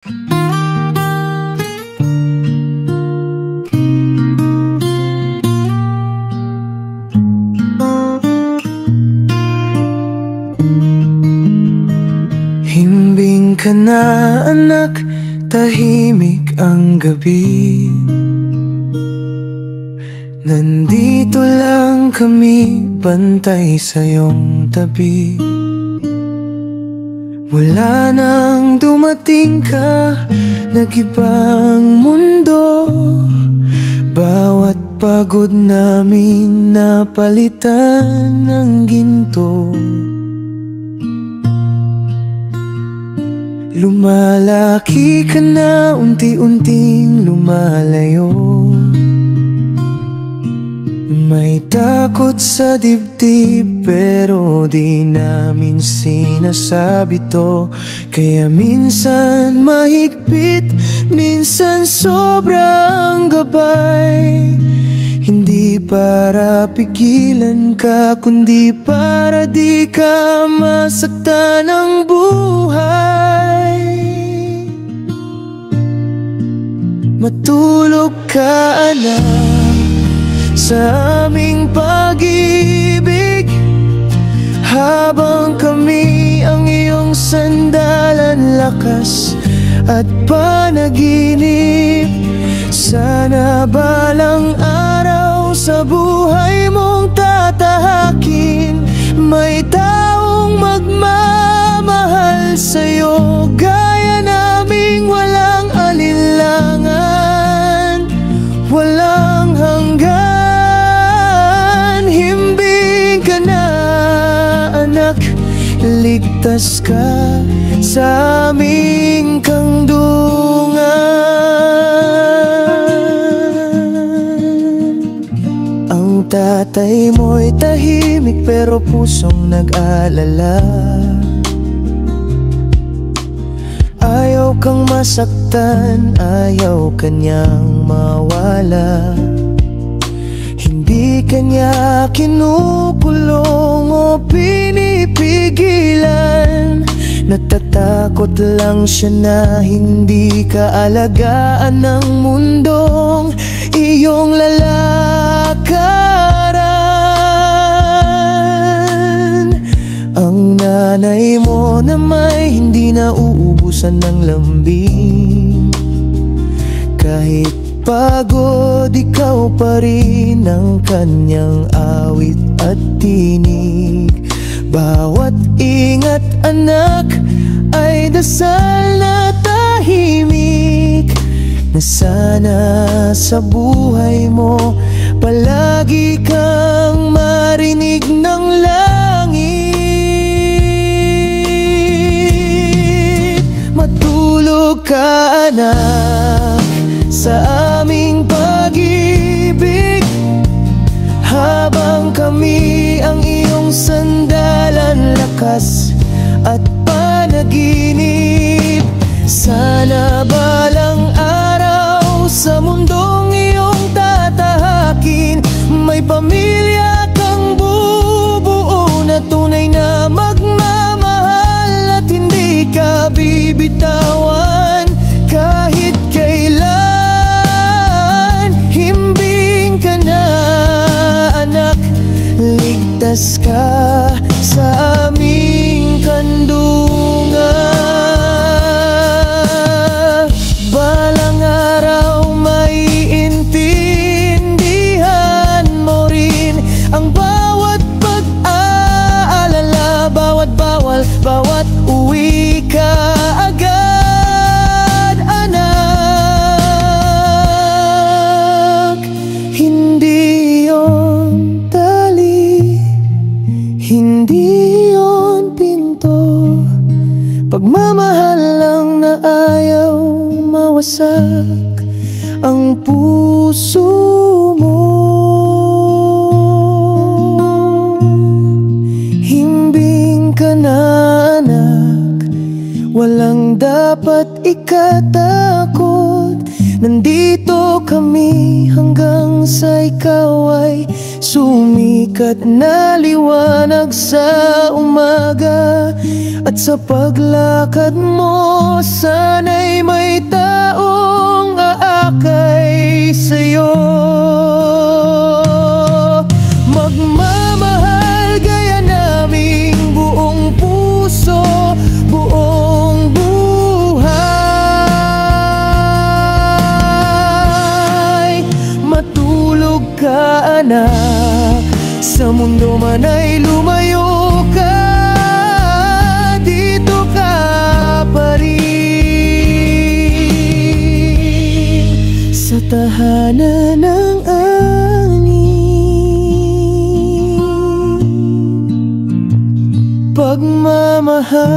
Himbing ka na anak, tahimik ang gabi. Nandito lang kami, bantay sa iyong tabi. Wala nang dumating ka, nag-ibang mundo. Bawat pagod namin napalitan ng ginto. Lumalaki ka na, unti-unting lumalayo. May takot sa dibdib pero di namin sinasabi to. Kaya minsan mahigpit, minsan sobrang gabay. Hindi para pigilan ka, kundi para di ka masaktan ng buhay. Matulog ka anak sa aming pag-ibig, habang kami ang iyong sandalan, lakas at panaginip. Sana balang araw sa buhay mong tatahakin, may taong magmamahal sa'yo gaya naming walang alinlangan, walang hanggan. Himbing ka na anak, ligtas ka sa aming kandungan. Ang tatay mo'y tahimik pero pusong nag-alala. Ayaw kang masaktan, ayaw kanyang mawala. Hindi kanya kinukulong o pinipigilan. Natatakot lang siya na hindi kaalagaan ng mundong iyong lalakaran. Ang nanay mo na may hindi nauubusan ng lambing. Kahit pagod, ikaw pa rin ang kanyang awit at tinig. Bawat ingat anak ay dasal na tahimik, na sana sa buhay mo palagi kang marinig ng langit. Matulog ka anak sa aming pag-ibig, habang kami ang iyong sandalan, lakas at panaginip. Sana balang araw sa mundong iyong tatahakin, may pamilya kang bubuo na tunay na magmamahal, at hindi ka bibitawan kahit kailan. Himbing ka na anak, ligtas ka sa aming kandungan. Balang araw maiintindihan mo rin ang bawat pag-aalala, bawat bawal, bawat uwi ka agad anak. Hindi yon tali, hindi yon pinto, pagmamahal lang na ayaw mawasak ang puso mo. Himbing ka na anak, walang dapat ikatakot. Nandito kami hanggang sa ikaw ay sumikat na liwanag sa umaga. At sa paglakad mo, sana'y may taong aakay sa'yo. Magmamahal gaya naming buong puso, buong buhay. Matulog ka anak, sa mundo man ay lumayo ka, dito ka pa rin sa tahanan ng pagmamahal.